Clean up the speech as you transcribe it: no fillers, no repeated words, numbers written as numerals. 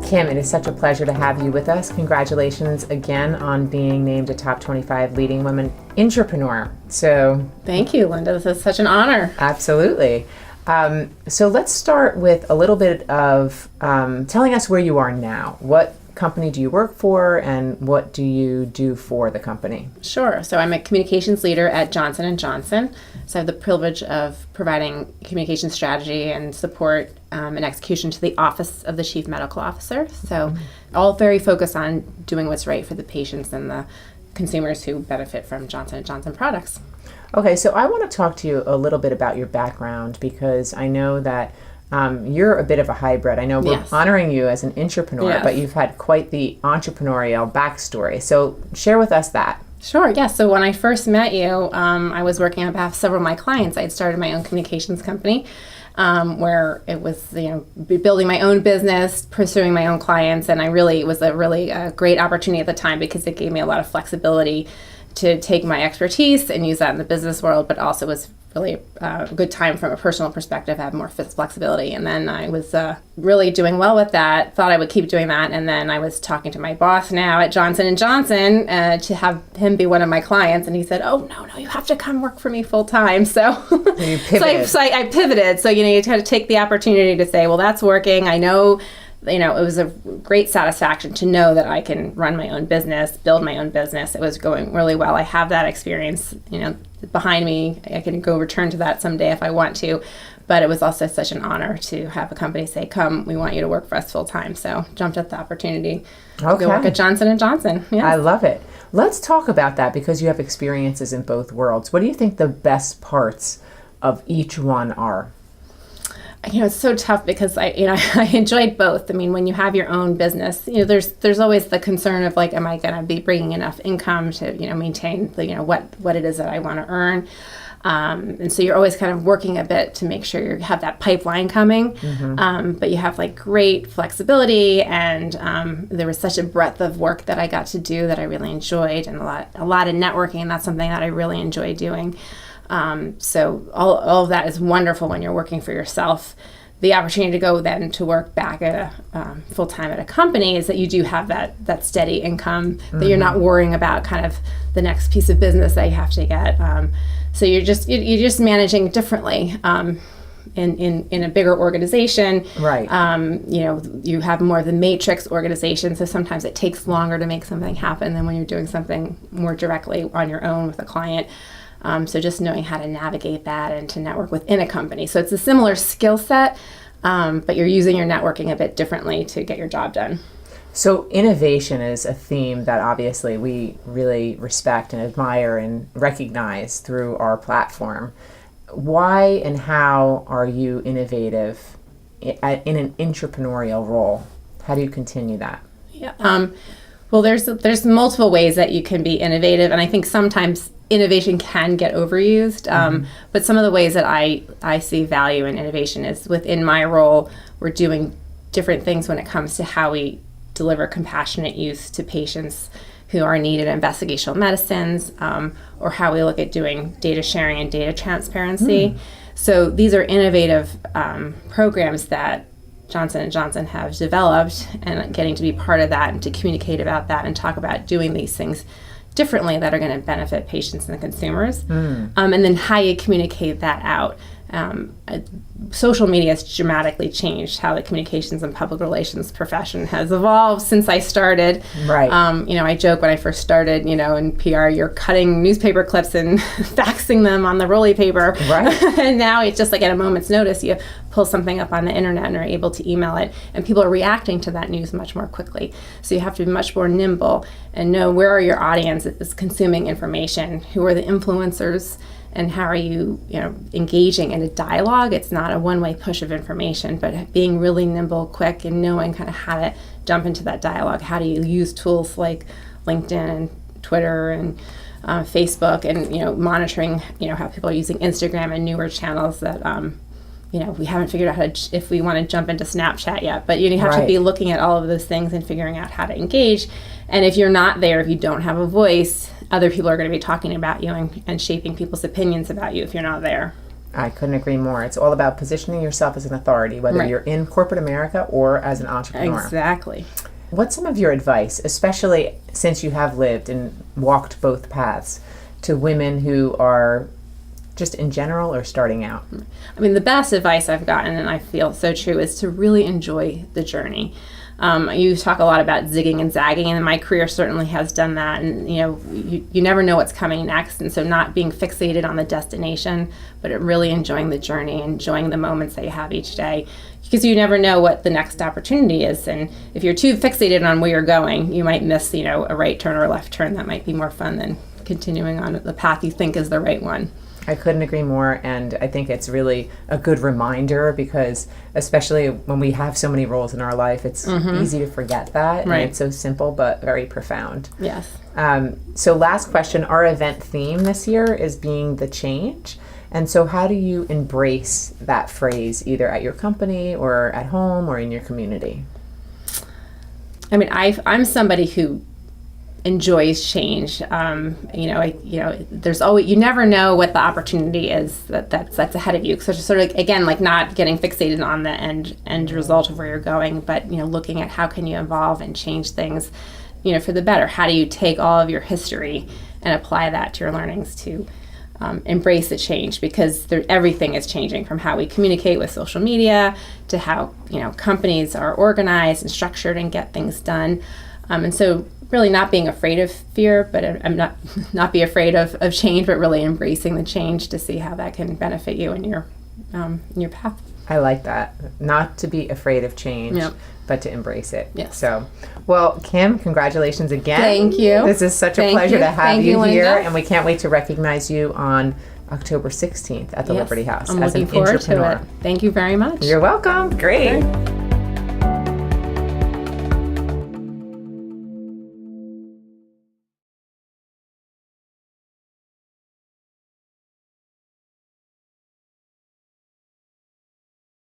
Kim, it is such a pleasure to have you with us. Congratulations again on being named a top 25 leading women entrepreneur. Thank you, Linda. This is such an honor. Absolutely. So let's start with a little bit of telling us where you are now. What company do you work for, and what do you do for the company? Sure. So I'm a communications leader at Johnson & Johnson. So I have the privilege of providing communication strategy and support and execution to the Office of the Chief Medical Officer. So all very focused on doing what's right for the patients and the consumers who benefit from Johnson & Johnson products. Okay, so I want to talk to you a little bit about your background, because I know that you're a bit of a hybrid. I know we're honoring you as an entrepreneur, but you've had quite the entrepreneurial backstory. So share with us that. Sure, yes. So when I first met you, I was working on behalf of several of my clients. I had started my own communications company where it was, building my own business, pursuing my own clients, and it was a really great opportunity at the time because it gave me a lot of flexibility to take my expertise and use that in the business world, but also was really a good time from a personal perspective. I have more flexibility. And then I was really doing well with that, thought I would keep doing that. And then I was talking to my boss now at Johnson & Johnson to have him be one of my clients. And he said, oh, no, you have to come work for me full time. So, you pivoted. so I pivoted. So, you kind of take the opportunity to say, well, that's working. I know, it was a great satisfaction to know that I can run my own business, build my own business. It was going really well. I have that experience, behind me. I can go return to that someday if I want to. But it was also such an honor to have a company say, come, we want you to work for us full time. So jumped at the opportunity to go work at Johnson & Johnson. Yes. I love it. Let's talk about that, because you have experiences in both worlds. What do you think the best parts of each one are? It's so tough because I enjoyed both. I mean, when you have your own business, there's always the concern of am I going to be bringing enough income to, maintain what it is that I want to earn. And so you're always kind of working a bit to make sure you have that pipeline coming. But you have great flexibility, and there was such a breadth of work that I got to do that I really enjoyed, and a lot of networking. And that's something that I really enjoy doing. So all of that is wonderful when you're working for yourself. The opportunity to go then to work back at full-time at a company is that you do have that steady income, that you're not worrying about kind of the next piece of business that you have to get. So you're just managing differently. In a bigger organization, right? You have more of the matrix organization, so sometimes it takes longer to make something happen than when you're doing something more directly on your own with a client. So just knowing how to navigate that and to network within a company. So it's a similar skill set, but you're using your networking a bit differently to get your job done. So innovation is a theme that obviously we really respect and admire and recognize through our platform. Why and how are you innovative in an entrepreneurial role? How do you continue that? Yeah. Well, there's multiple ways that you can be innovative, and I think sometimes innovation can get overused. But some of the ways that I see value in innovation is within my role, we're doing different things when it comes to how we deliver compassionate use to patients who are needed investigational medicines, or how we look at doing data sharing and data transparency. So these are innovative programs that Johnson & Johnson have developed, and getting to be part of that and to communicate about that and talk about doing these things differently that are going to benefit patients and consumers. And then how you communicate that out. Social media has dramatically changed how the communications and public relations profession has evolved since I started. Right. I joke when I first started, in PR, you're cutting newspaper clips and faxing them on the rolly paper. Right. And now it's just at a moment's notice, you pull something up on the internet and are able to email it, and people are reacting to that news much more quickly. So you have to be much more nimble and know where are your audience is consuming information, who are the influencers, and how are you, engaging in a dialogue. It's not a one-way push of information, but being really nimble, quick, and knowing kind of how to jump into that dialogue. How do you use tools like LinkedIn and Twitter and Facebook, and monitoring how people are using Instagram and newer channels that we haven't figured out if we want to jump into Snapchat yet, but you have to be looking at all of those things and figuring out how to engage. And if you're not there, if you don't have a voice, other people are going to be talking about you and shaping people's opinions about you if you're not there. I couldn't agree more. It's all about positioning yourself as an authority, whether Right. you're in corporate America or as an entrepreneur. Exactly. What's some of your advice, especially since you have lived and walked both paths, to women who are just in general or starting out? I mean, the best advice I've gotten, and I feel so true, is to really enjoy the journey. You talk a lot about zigging and zagging, and my career certainly has done that. And you never know what's coming next, and so not being fixated on the destination, but really enjoying the journey, enjoying the moments that you have each day, because you never know what the next opportunity is. And if you're too fixated on where you're going, you might miss a right turn or a left turn that might be more fun than continuing on the path you think is the right one. I couldn't agree more, and I think it's really a good reminder because especially when we have so many roles in our life, it's easy to forget that, Right. and it's so simple but very profound. Yes. So last question, our event theme this year is being the change, and so how do you embrace that phrase either at your company or at home or in your community? I mean, I'm somebody who enjoys change. There's always, you never know what the opportunity is that's ahead of you. So just sort of again, like not getting fixated on the end result of where you're going, but looking at how can you evolve and change things, for the better. How do you take all of your history and apply that to your learnings to embrace the change, because everything is changing, from how we communicate with social media to how companies are organized and structured and get things done. And so really not being afraid of fear, but I'm not be afraid of change, but really embracing the change to see how that can benefit you in your path. I like that. Not to be afraid of change, Yep. but to embrace it. Yes. So, well, Kim, congratulations again. Thank you. This is such a Thank pleasure you. to have Thank you you, here, Linda. and we can't wait to recognize you on October 16th at the Yes, Liberty House I'm as looking an forward entrepreneur. to it. Thank you very much. You're welcome. Great. Okay.